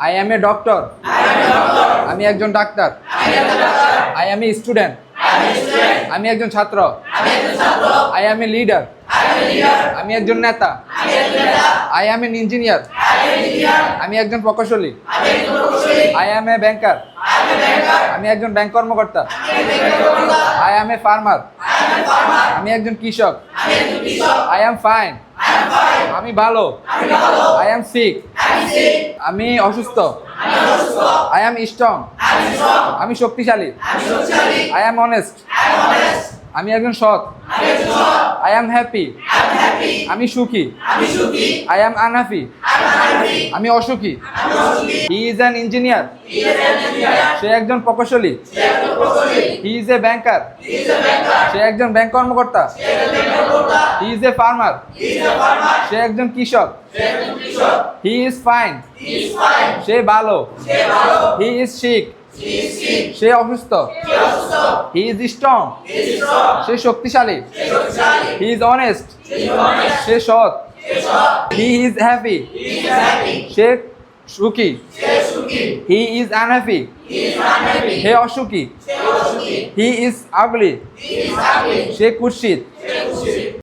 I am A doctor. আমি একজন ডাক্তার। I am a student. আমি একজন ছাত্র। I am a leader. আমি একজন নেতা। I am an engineer. আমি একজন প্রকৌশলী। I am a banker. আমি একজন ব্যাংক কর্মকর্তা। I am a farmer. আমি একজন কৃষক। I am fine. আমি ভালো। I am sick. আমি অসুস্থ। I am strong. আমি শক্তিশালী। I am honest. আমি একজন সৎ। I am happy. আমি সুখী। I am unhappy. আমি অসুখী। He is an engineer. সে একজন প্রকৌশলী। হি ইজ এ ব্যাংকার। সে একজন ব্যাংক কর্মকর্তা। He is a farmer. সে একজন কৃষক। He is fine. সে ভালো। He is sick. সে অসুস্থ। He is strong. সে শক্তিশালী। He is honest. সে সৎ। He is happy. সে সুখী। He is unhappy. হে অসুখী। হি ইজ আগলি। সে কুৎসিত।